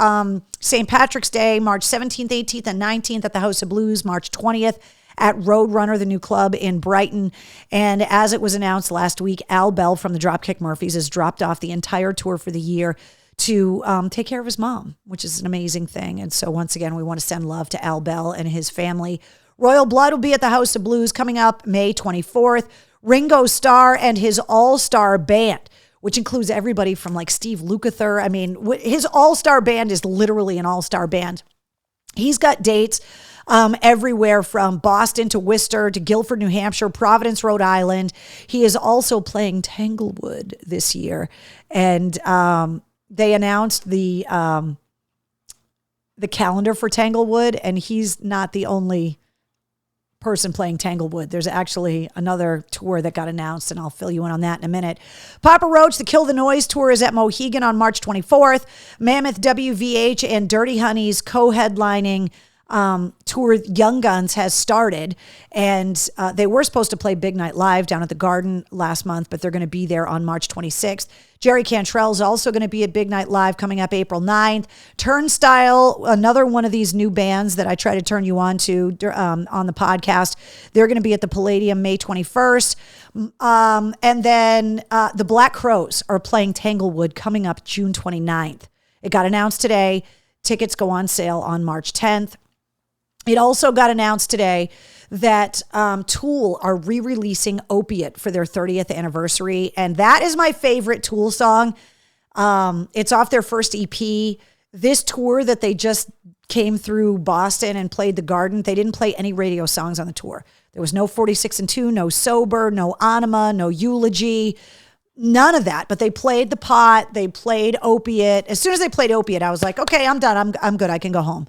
St. Patrick's Day, March 17th, 18th, and 19th at the House of Blues, March 20th at Roadrunner, the new club in Brighton. And as it was announced last week, Al Bell from the Dropkick Murphys has dropped off the entire tour for the year to take care of his mom, which is an amazing thing. And so once again, we want to send love to Al Bell and his family. Royal Blood will be at the House of Blues coming up May 24th. Ringo Starr and his all-star band, which includes everybody from like Steve Lukather. I mean, his all-star band is literally an all-star band. He's got dates everywhere from Boston to Worcester to Guilford, New Hampshire, Providence, Rhode Island. He is also playing Tanglewood this year. And they announced the calendar for Tanglewood, and he's not the only person playing Tanglewood. There's actually another tour that got announced, and I'll fill you in on that in a minute. Papa Roach, the Kill the Noise tour is at Mohegan on March 24th. Mammoth WVH and Dirty Honey's co-headlining tour Young Guns has started, and they were supposed to play Big Night Live down at the Garden last month, but they're going to be there on March 26th. Jerry Cantrell is also going to be at Big Night Live coming up April 9th. Turnstile, another one of these new bands that I try to turn you on to on the podcast, they're going to be at the Palladium May 21st. And then the Black Crowes are playing Tanglewood coming up June 29th. It got announced today. Tickets go on sale on March 10th. It also got announced today that Tool are re-releasing Opiate for their 30th anniversary. And that is my favorite Tool song. It's off their first EP. This tour that they just came through Boston and played the Garden, they didn't play any radio songs on the tour. There was no 46 and 2, no Sober, no Anima, no Eulogy, none of that. But they played The Pot, they played Opiate. As soon as they played Opiate, I was like, okay, I'm done. I'm good. I can go home.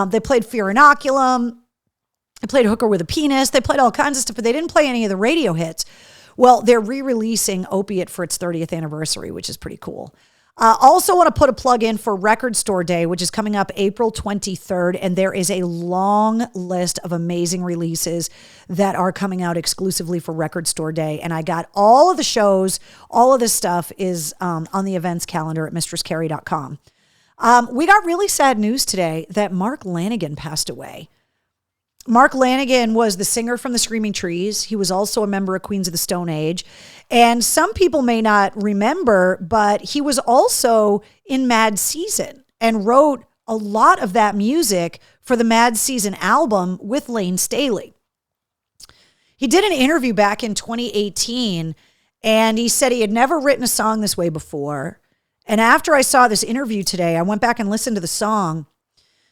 They played Fear Inoculum. They played Hooker with a Penis. They played all kinds of stuff, but they didn't play any of the radio hits. Well, they're re-releasing Opiate for its 30th anniversary, which is pretty cool. Also want to put a plug in for Record Store Day, which is coming up April 23rd. And there is a long list of amazing releases that are coming out exclusively for Record Store Day. And I got all of the shows, all of this stuff is on the events calendar at mistresscarrie.com. We got really sad news today that Mark Lanegan passed away. Mark Lanegan was the singer from the Screaming Trees. He was also a member of Queens of the Stone Age. And some people may not remember, but he was also in Mad Season and wrote a lot of that music for the Mad Season album with Lane Staley. He did an interview back in 2018, and he said he had never written a song this way before. And after I saw this interview today, I went back and listened to the song.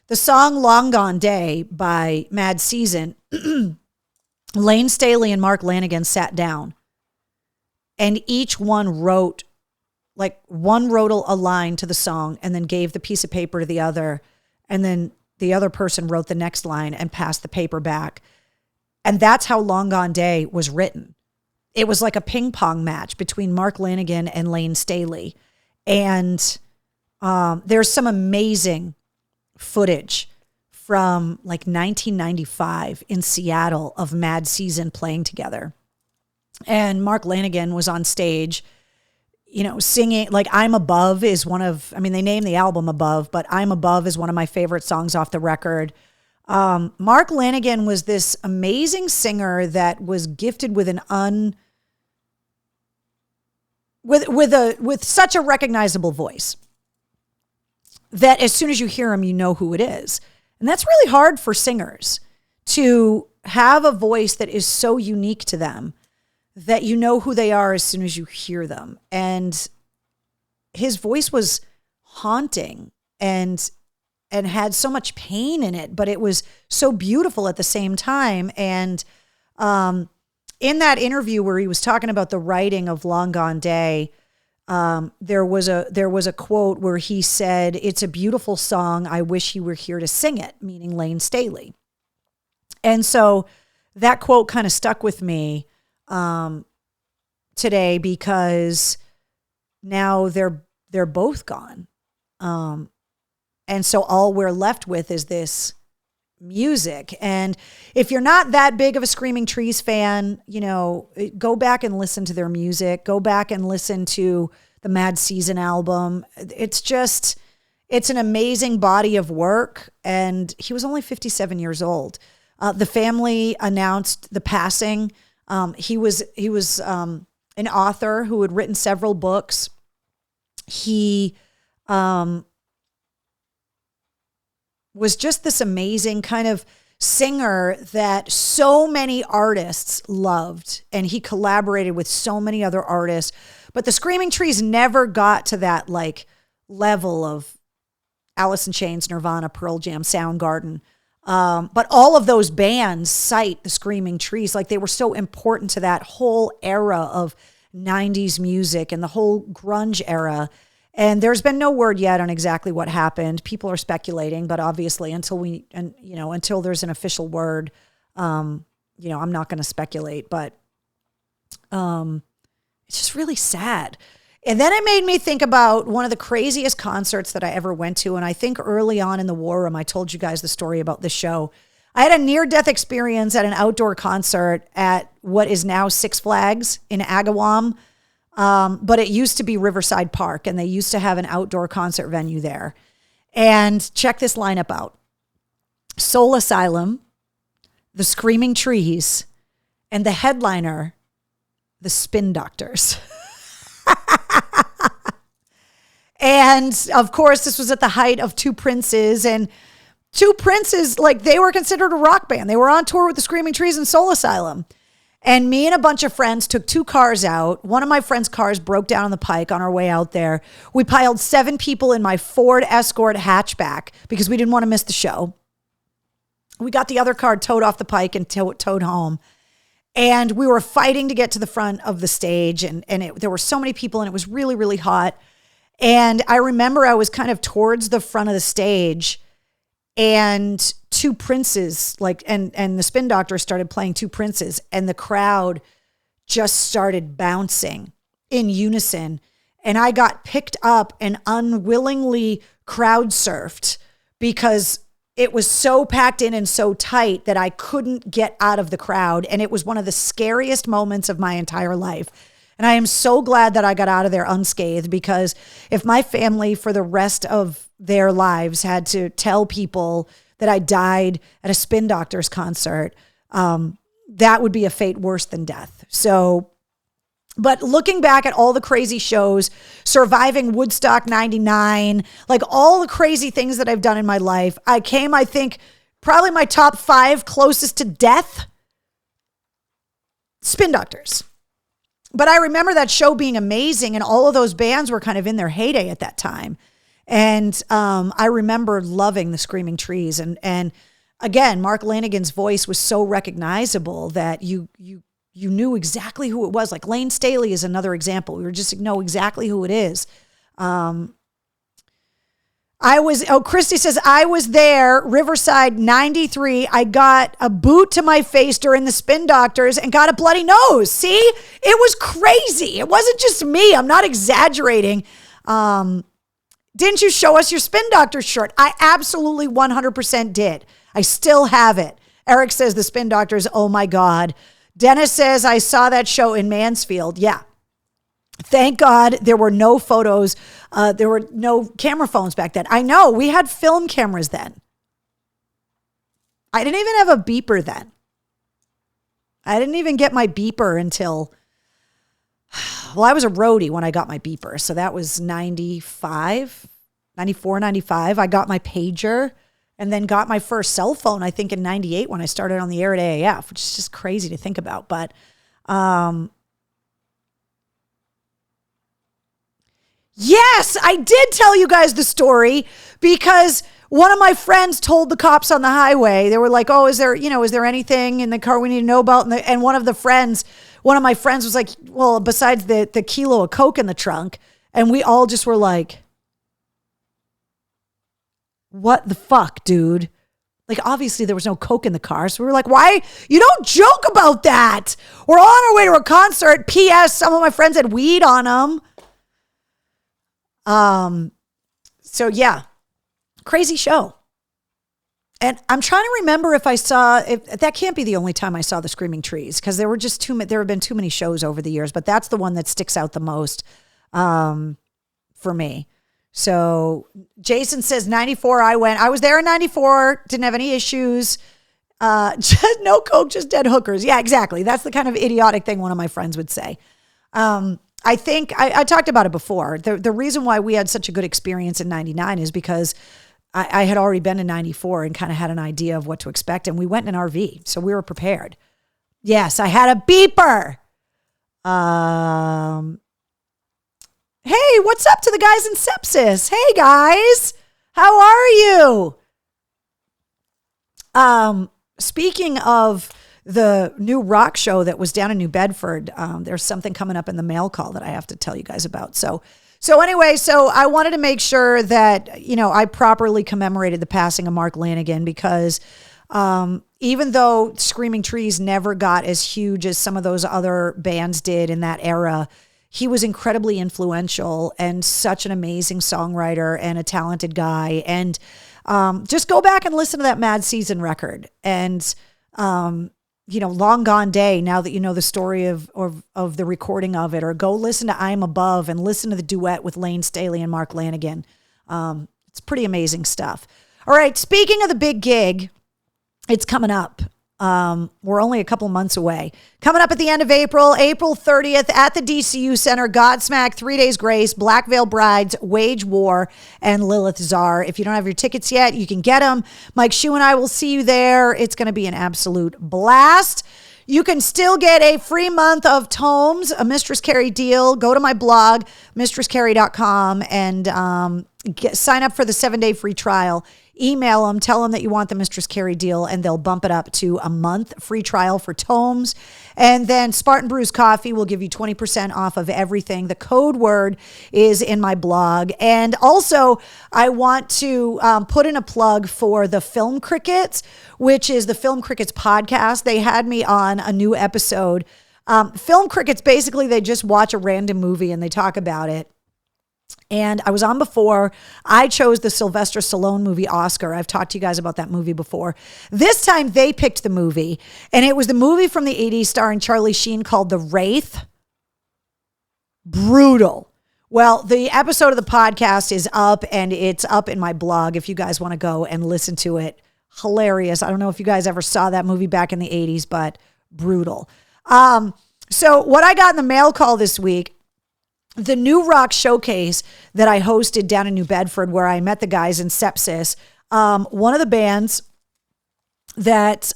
The song Long Gone Day by Mad Season, Lane Staley and Mark Lanegan sat down and each one wrote, like one wrote a line to the song and then gave the piece of paper to the other. And then the other person wrote the next line and passed the paper back. And that's how Long Gone Day was written. It was like a ping pong match between Mark Lanegan and Lane Staley. And there's some amazing footage from like 1995 in Seattle of Mad Season playing together. And Mark Lanegan was on stage, you know, singing, like I'm Above is one of, I mean, they named the album Above, but I'm Above is one of my favorite songs off the record. Mark Lanegan was this amazing singer that was gifted with with such a recognizable voice that as soon as you hear him, you know who it is. And that's really hard for singers, to have a voice that is so unique to them that you know who they are as soon as you hear them. And his voice was haunting and had so much pain in it, but it was so beautiful at the same time. And in that interview where he was talking about the writing of Long Gone Day, there was a quote where he said, "It's a beautiful song. I wish he were here to sing it," meaning Lane Staley. And so that quote kind of stuck with me today, because now they're both gone. And so all we're left with is this music. And if you're not that big of a Screaming Trees fan, you know, go back and listen to their music. Go back and listen to the Mad Season album. It's an amazing body of work. And he was only 57 years old. The family announced the passing. He was an author who had written several books. He was just this amazing kind of singer that so many artists loved, and he collaborated with so many other artists. But the Screaming Trees never got to that like level of Alice in Chains, Nirvana, Pearl Jam, Soundgarden. But all of those bands cite the Screaming Trees, like they were so important to that whole era of 90s music and the whole grunge era. And there's been no word yet on exactly what happened. People are speculating, but obviously until there's an official word, I'm not going to speculate, but it's just really sad. And then it made me think about one of the craziest concerts that I ever went to. And I think early on in the war room, I told you guys the story about this show. I had a near-death experience at an outdoor concert at what is now Six Flags in Agawam. But it used to be Riverside Park, and they used to have an outdoor concert venue there. And check this lineup out: Soul Asylum, the Screaming Trees, and the headliner, the Spin Doctors. And of course, this was at the height of Two Princes, and Two Princes, like they were considered a rock band. They were on tour with the Screaming Trees and Soul Asylum. And me and a bunch of friends took two cars out. One of my friend's cars broke down on the pike on our way out there. We piled 7 people in my Ford Escort hatchback because we didn't want to miss the show. We got the other car towed off the pike and towed home. And we were fighting to get to the front of the stage. And there were so many people, and it was really, really hot. And I remember I was kind of towards the front of the stage, and Two Princes, and the Spin Doctors started playing Two Princes, and the crowd just started bouncing in unison. and I got picked up and unwillingly crowd surfed because it was so packed in and so tight that I couldn't get out of the crowd. And it was one of the scariest moments of my entire life. And I am so glad that I got out of there unscathed, because if my family for the rest of their lives had to tell people that I died at a Spin Doctors concert, that would be a fate worse than death. So, but looking back at all the crazy shows, surviving Woodstock 99, like all the crazy things that I've done in my life, I think, probably my top 5 closest to death, Spin Doctors. But I remember that show being amazing, and all of those bands were kind of in their heyday at that time. And I remember loving the Screaming Trees. And again, Mark Lanigan's voice was so recognizable that you knew exactly who it was. Like Lane Staley is another example. We were just know exactly who it is. Christy says, I was there, Riverside 93. I got a boot to my face during the Spin Doctors and got a bloody nose. See, it was crazy. It wasn't just me. I'm not exaggerating. Didn't you show us your Spin Doctors shirt? I absolutely 100% did. I still have it. Eric says the Spin Doctors, oh my God. Dennis says, I saw that show in Mansfield. Yeah. Thank God there were no photos. There were no camera phones back then. I know, we had film cameras then. I didn't even have a beeper then. I didn't even get my beeper until, well, I was a roadie when I got my beeper. So that was 95, 94, 95. I got my pager and then got my first cell phone, I think in 98 when I started on the air at AAF, which is just crazy to think about. But, yes, I did tell you guys the story because one of my friends told the cops on the highway. They were like, oh, is there anything in the car we need to know about? And one of my friends was like, well, besides the kilo of Coke in the trunk. And we all just were like, what the fuck, dude? Like, obviously there was no Coke in the car. So we were like, why? You don't joke about that. We're all on our way to a concert. P.S. Some of my friends had weed on them. So yeah, crazy show. And I'm trying to remember if that can't be the only time I saw the Screaming Trees, because there have been too many shows over the years, but that's the one that sticks out the most, for me. So Jason says 94. I was there in 94. Didn't have any issues. Just no Coke, just dead hookers. Yeah, exactly. That's the kind of idiotic thing one of my friends would say. I think I talked about it before. The reason why we had such a good experience in 99 is because I had already been in 94 and kind of had an idea of what to expect. And we went in an RV, so we were prepared. Yes, I had a beeper. Hey, what's up to the guys in sepsis? Hey guys, how are you? Speaking of the new rock show that was down in New Bedford, there's something coming up in the mail call that I have to tell you guys about. So anyway, I wanted to make sure that, I properly commemorated the passing of Mark Lanigan, because even though Screaming Trees never got as huge as some of those other bands did in that era, he was incredibly influential and such an amazing songwriter and a talented guy. And just go back and listen to that Mad Season record. And Long Gone Day, now that you know the story of the recording of it, or go listen to I'm Above and listen to the duet with Lane Staley and Mark Lanigan. It's pretty amazing stuff. All right, speaking of the big gig, it's coming up. We're only a couple months away. Coming up at the end of April 30th at the DCU Center, Godsmack, 3 Days Grace, Black Veil Brides, Wage War, and Lilith Czar. If you don't have your tickets yet, you can get them. Mike Shue and I will see you there. It's going to be an absolute blast. You can still get a free month of tomes, a Mistress Carrie deal. Go to my blog, mistresscarrie.com, and sign up for the 7-day free trial. Email them, tell them that you want the Mistress Carrie deal, and they'll bump it up to a month free trial for tomes. And then Spartan Brews Coffee will give you 20% off of everything. The code word is in my blog. And also, I want to put in a plug for the Film Crickets, which is the Film Crickets podcast. They had me on a new episode. Film Crickets, basically, they just watch a random movie and they talk about it. And I was on before. I chose the Sylvester Stallone movie Oscar. I've talked to you guys about that movie before. This time they picked the movie, and it was the movie from the 80s starring Charlie Sheen called The Wraith. Brutal. Well, the episode of the podcast is up, and it's up in my blog if you guys want to go and listen to it. Hilarious. I don't know if you guys ever saw that movie back in the 80s, but brutal. So what I got in the mail call this week, the New Rock Showcase that I hosted down in New Bedford, where I met the guys in Sepsis. One of the bands that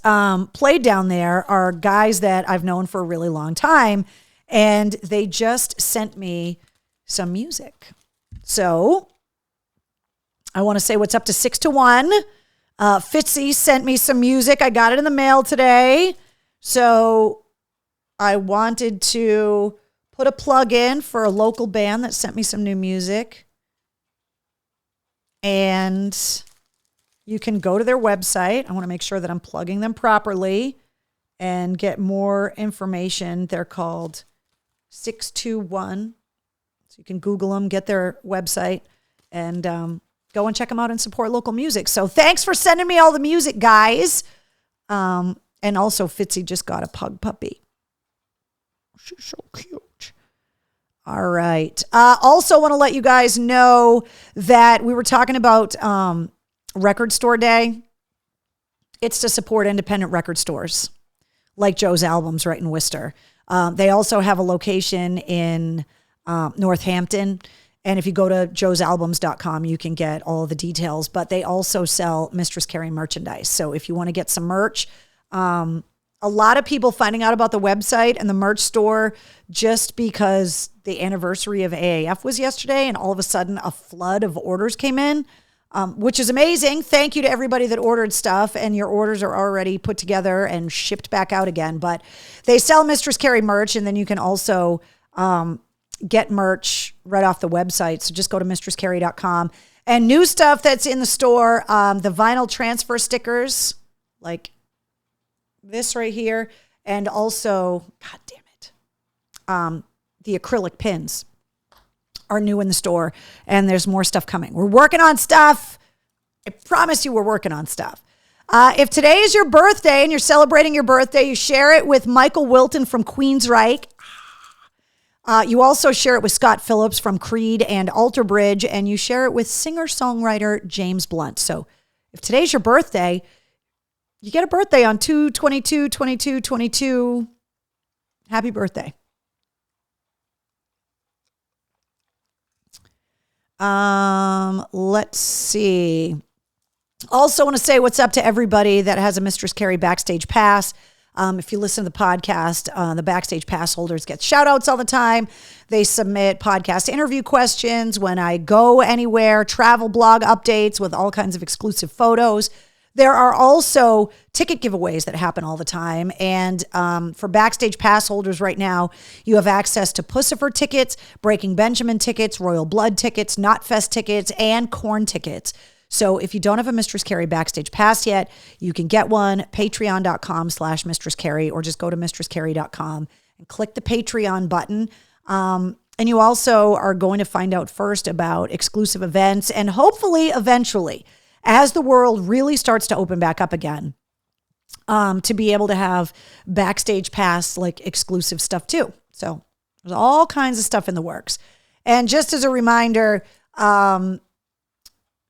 played down there are guys that I've known for a really long time, and they just sent me some music. So I want to say what's up to 6-1. Fitzy sent me some music. I got it in the mail today. So I wanted to put a plug in for a local band that sent me some new music. And you can go to their website. I want to make sure that I'm plugging them properly and get more information. They're called 621. So you can Google them, get their website, and go and check them out and support local music. So thanks for sending me all the music, guys. And also, Fitzy just got a pug puppy. She's so cute. All right. Also want to let you guys know that we were talking about Record Store Day. It's to support independent record stores like Joe's Albums right in Worcester. They also have a location in Northampton. And if you go to joesalbums.com, you can get all the details. But they also sell Mistress Carrie merchandise. So if you want to get some merch, a lot of people finding out about the website and the merch store just because the anniversary of AAF was yesterday, and all of a sudden a flood of orders came in, which is amazing. Thank you to everybody that ordered stuff, and your orders are already put together and shipped back out again. But they sell Mistress Carrie merch, and then you can also get merch right off the website. So just go to mistresscarrie.com. And new stuff that's in the store, the vinyl transfer stickers, like this right here, and also, God damn it, the acrylic pins are new in the store, and there's more stuff coming. We're working on stuff. I promise you we're working on stuff. If today is your birthday and you're celebrating your birthday, you share it with Michael Wilton from Queensryche. You also share it with Scott Phillips from Creed and Alter Bridge, and you share it with singer-songwriter James Blunt. So if today's your birthday, you get a birthday on 2/22/22/22. Happy birthday. Let's see. Also want to say what's up to everybody that has a Mistress Carrie Backstage Pass. If you listen to the podcast, the Backstage Pass holders get shout outs all the time. They submit podcast interview questions when I go anywhere, travel blog updates with all kinds of exclusive photos. There are also ticket giveaways that happen all the time. And for Backstage Pass holders right now, you have access to Pussifer tickets, Breaking Benjamin tickets, Royal Blood tickets, Knotfest tickets, and Korn tickets. So if you don't have a Mistress Carrie Backstage Pass yet, you can get one, patreon.com/Mistress Carrie, or just go to mistresscarrie.com and click the Patreon button. And you also are going to find out first about exclusive events, and hopefully eventually, as the world really starts to open back up again, to be able to have Backstage Pass, like exclusive stuff too. So there's all kinds of stuff in the works. And just as a reminder,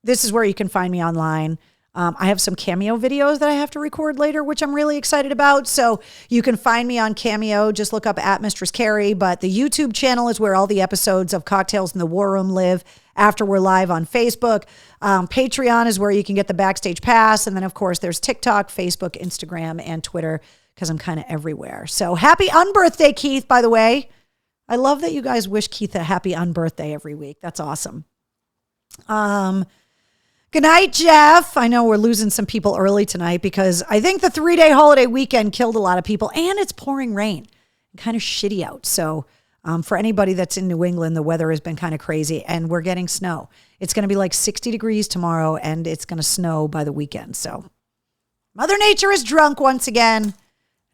this is where you can find me online. I have some Cameo videos that I have to record later, which I'm really excited about. So you can find me on Cameo. Just look up at Mistress Carrie. But the YouTube channel is where all the episodes of Cocktails in the War Room live after we're live on Facebook. Patreon is where you can get the Backstage Pass. And then, of course, there's TikTok, Facebook, Instagram, and Twitter, because I'm kind of everywhere. So happy unbirthday, Keith, by the way. I love that you guys wish Keith a happy unbirthday every week. That's awesome. Good night, Jeff. I know we're losing some people early tonight because I think the 3-day holiday weekend killed a lot of people, and it's pouring rain and kind of shitty out. So for anybody that's in New England, the weather has been kind of crazy, and we're getting snow. It's going to be like 60 degrees tomorrow, and it's going to snow by the weekend. So Mother Nature is drunk once again.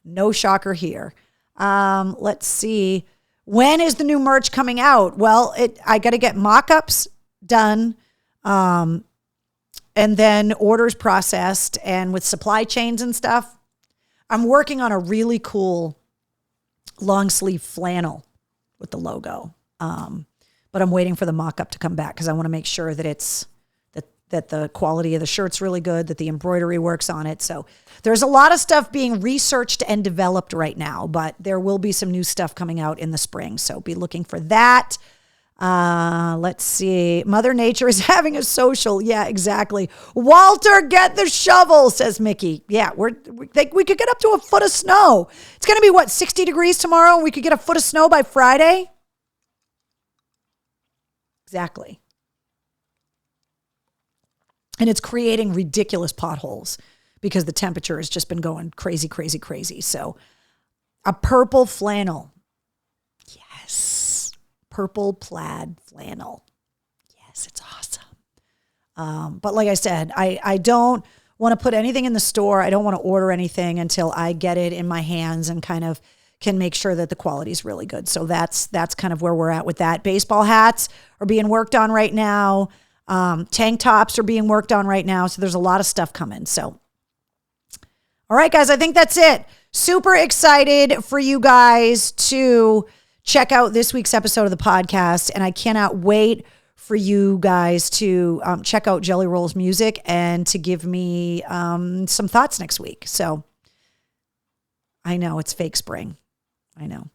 No shocker here. Let's see When is the new merch coming out? Well, I got to get mock-ups done, and then orders processed, and with supply chains and stuff, I'm working on a really cool long sleeve flannel with the logo. But I'm waiting for the mock-up to come back because I want to make sure that that the quality of the shirt's really good, that the embroidery works on it. So there's a lot of stuff being researched and developed right now, but there will be some new stuff coming out in the spring. So be looking for that. Let's see. Mother Nature is having a social. Yeah, exactly. Walter, get the shovel, says Mickey. Yeah, we think we could get up to a foot of snow. It's going to be 60 degrees tomorrow, and we could get a foot of snow by Friday. Exactly. And it's creating ridiculous potholes because the temperature has just been going crazy, crazy, crazy. So a purple flannel. Yes. Purple plaid flannel. Yes, it's awesome. But like I said, I don't want to put anything in the store. I don't want to order anything until I get it in my hands and kind of can make sure that the quality is really good. So that's kind of where we're at with that. Baseball hats are being worked on right now. Tank tops are being worked on right now. So there's a lot of stuff coming. So, all right, guys, I think that's it. Super excited for you guys to check out this week's episode of the podcast. And I cannot wait for you guys to check out Jelly Roll's music and to give me some thoughts next week. So I know it's fake spring. I know.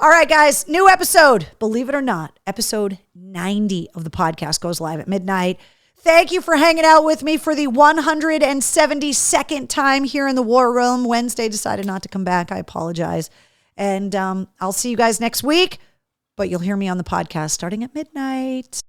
All right, guys, new episode. Believe it or not, episode 90 of the podcast goes live at midnight. Thank you for hanging out with me for the 172nd time here in the War Room. Wednesday decided not to come back. I apologize. And I'll see you guys next week, but you'll hear me on the podcast starting at midnight.